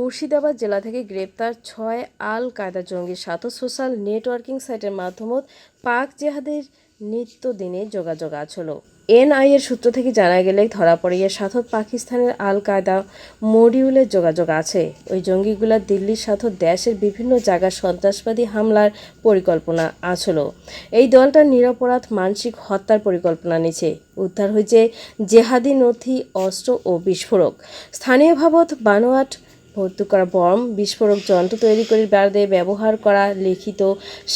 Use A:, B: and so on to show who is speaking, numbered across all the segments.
A: মুর্শিদাবাদ জেলা থেকে গ্রেপ্তার ৬ আল কায়দা জঙ্গির সাথে সোশ্যাল নেটওয়ার্কিং সাইটের মাধ্যমত পাক জেহাদের নিত্যদিনে যোগাযোগ আছিল। এনআইএর সূত্র থেকে জানা গেলে ধরা পড়ে এর সাথে পাকিস্তানের আল কায়দা মডিউলের যোগাযোগ আছে। ওই জঙ্গিগুলা দিল্লির সাথে দেশের বিভিন্ন জায়গায় সন্ত্রাসবাদী হামলার পরিকল্পনা আছিল। এই দলটা নিরপরাধ মানসিক হত্যার পরিকল্পনা নিছে। উদ্ধার হয়েছে জেহাদি নথি, অস্ত্র ও বিস্ফোরক। স্থানীয়ভাবত বানোয়াট ভর্তি করা বম, বিস্ফোরক যন্ত্র তৈরি করে বাড়িতে ব্যবহার করা লিখিত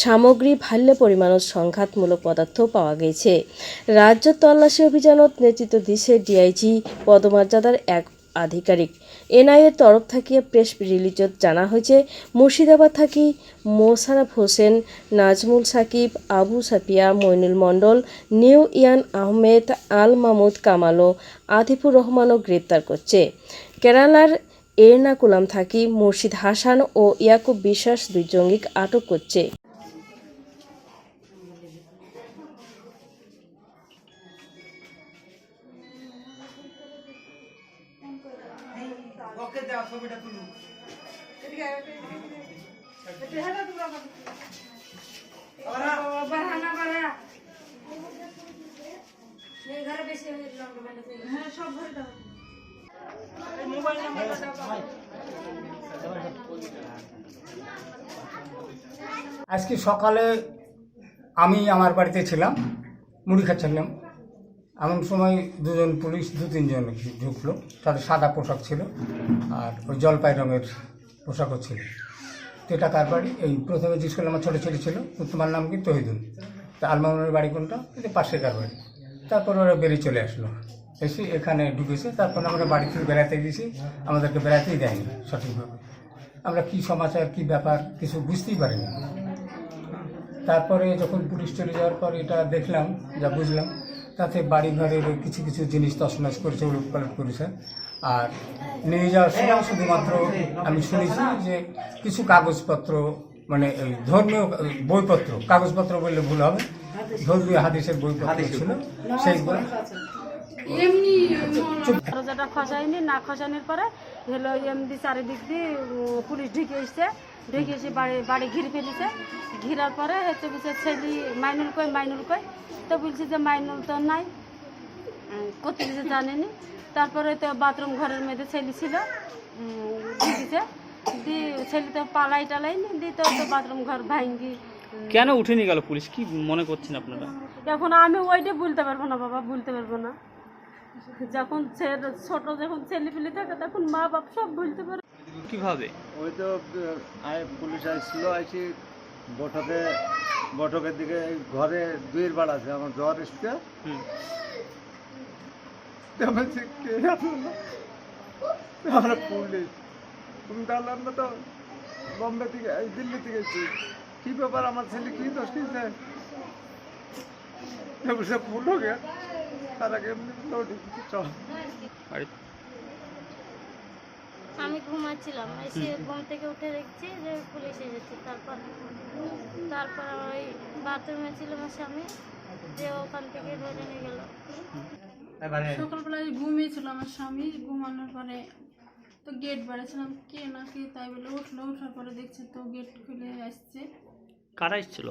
A: সামগ্রী, ভাল্য পরিমাণত সংঘাতমূলক পদার্থ পাওয়া গেছে। রাজ্য তল্লাশি অভিযানত নেতৃত্ব দিছে ডিআইজি পদমর্যাদার এক আধিকারিক। এনআইএর তরফ থেকে প্রেস রিলিজত জানা হয়েছে, মুর্শিদাবাদ থাকি মোশাররফ হোসেন, নাজমুল সাকিব, আবু সাফিয়া, মইনুল মণ্ডল, নিউ ইয়ান আহমেদ, আল মাহমুদ কামাল ও আতিফুর রহমানও গ্রেপ্তার করছে। কেরালার এর্নাকুলাম থাকি মুর্শিদ হাসান ও ইয়াকুব বিশ্বাস দুই জঙ্গিক আটক করছে।
B: আজকে সকালে আমি আমার বাড়িতে ছিলাম, মুড়ি খাচ্ছিলাম। এমন সময় দুজন পুলিশ, দু তিনজন ঢুকলো। তাদের সাদা পোশাক ছিল আর ওই জলপাই রঙের পোশাকও ছিল। তো এটা কার বাড়ি? এই প্রথমে জিজ্ঞেস করলে আমার ছোটো ছেলে ছিল, তোমার নাম কি? তহিদুল। তা আলমামুনের বাড়ি কোনটা? কিন্তু পাশের কার বাড়ি। তারপর ওরা বেরিয়ে চলে আসলো, এসে এখানে ঢুকেছে। তারপর আমরা বাড়ি থেকে বেড়াতে গেছি, আমাদেরকে বেড়াতেই দেয়নি সঠিকভাবে। আমরা কি সমাচার, কি ব্যাপার কিছু বুঝতেই পারিনি। তারপরে যখন পুলিশ চলে যাওয়ার পর এটা দেখলাম, যা বুঝলাম, তাতে বাড়ি ঘরের কিছু কিছু জিনিস তছনছ করেছে, উলটপালট করেছে। আর নিয়ে যাওয়ার সময় শুধুমাত্র আমি শুনেছি যে কিছু কাগজপত্র, মানে এই ধর্মীয় বইপত্র, কাগজপত্র বললে ভুল হবে, ধর্মীয় হাদিসের বইপত্র ছিল, সেইগুলো
C: দরজাটা খসায়নি। না খসানোর পরে হলো এমনি চারিদিক দিয়ে পুলিশ ঢুকে এসে বাড়ি ঘিরে ফেলেছে। ঘিরার পরে হচ্ছে বলছে ছেলে মাইনুল কই। তো বলছে যে মাইনুল তো নাই, কোথায় কিছু জানেনি। তারপরে তো বাথরুম ঘরের মধ্যে ছেলে ছিল, দিয়েছে দিয়ে ছেলে তো টালাইনি দিয়ে তো বাথরুম ঘর ভাঙ্গি।
D: কেন উঠে নিয়ে গেল পুলিশ, কি মনে করছেন আপনারা?
C: এখন আমি ওইটা বলতে পারবো না বাবা, বলতে পারবো না। যখন ছোট যখন ছেলেপিলে থাকে তখন মা বাপ সব বলতে পারে।
D: কিভাবে?
E: ওই তো পুলিশ আসছিল, আসি বটকের দিকে ঘরে দুইয়ের বাড় আছে, আমার জ্বর এসছে। আমরা পুলিশ, তুমি তাহলে আমরা তো বম্বে থেকে দিল্লি থেকে এসেছি, কি ব্যাপার আমার ছেলে কি দোষ কিনছে? ভুল হয়ে গেছে, তার আগে এমনি চল।
F: আমি ঘুমাচ্ছিলাম, এসে ঘুম থেকে উঠে দেখছি যে পুলিশ এসেছে। তারপর ওই বাথরুমে ছিল আমার স্বামী, যে ওখান থেকে ধরে নিয়ে গেল।
G: সকালবেলায় ঘুমিয়েছিল আমার স্বামী, ঘুমানোর পরে তো গেট বাড়াচ্ছিলাম, কে না কে তাই বলে ওঠার পরে দেখছে তো গেট খুলে আসছে।
D: কারা এসেছিল?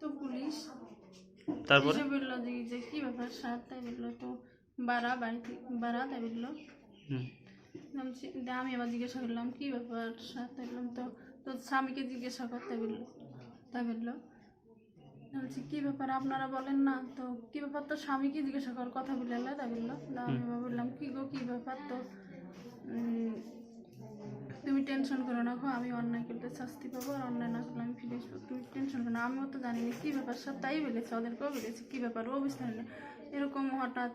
G: তো পুলিশ।
D: তারপরে
G: বললো যে কি ব্যাপার স্যার, তাই বললো তো বাড়া তাই বললো। আমি আবার জিজ্ঞাসা করলাম কি ব্যাপার স্যার, তাই বললাম তো স্বামীকে জিজ্ঞাসা করতে বললো। বলছি কী ব্যাপার আপনারা বলেন না, তো কী ব্যাপার তো স্বামীকে জিজ্ঞাসা করার কথা বলে তাই বললো। আমি বললাম কী গো কী ব্যাপার, তো তুমি টেনশন করো না গো, আমি অন্যায় করলে শাস্তি পাবো, আর অন্যায় না করলে আমি ফিরে আসবো, তুমি টেনশন করো না। আমিও তো জানি না কী ব্যাপার স্যার, তাই বলেছে, ওদেরকেও বলেছে কী ব্যাপার, ও বুঝতে পারে এরকম হঠাৎ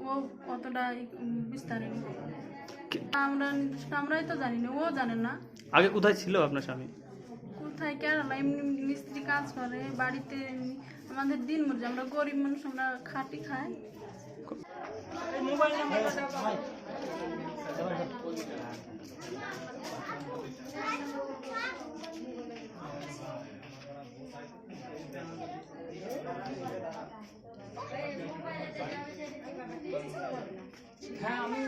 G: ও অতটা বিস্তারিত আমরাই তো জানি না, ও জানে না।
D: আগে কোথায় ছিল আপনার স্বামী?
G: কোথায় কেরালা, এমনি মিস্ত্রি কাজ করে বাড়িতে। আমাদের দিন মজুরি, আমরা গরিব মানুষ, আমরা খাটি খাই।
B: হ্যাঁ, আমি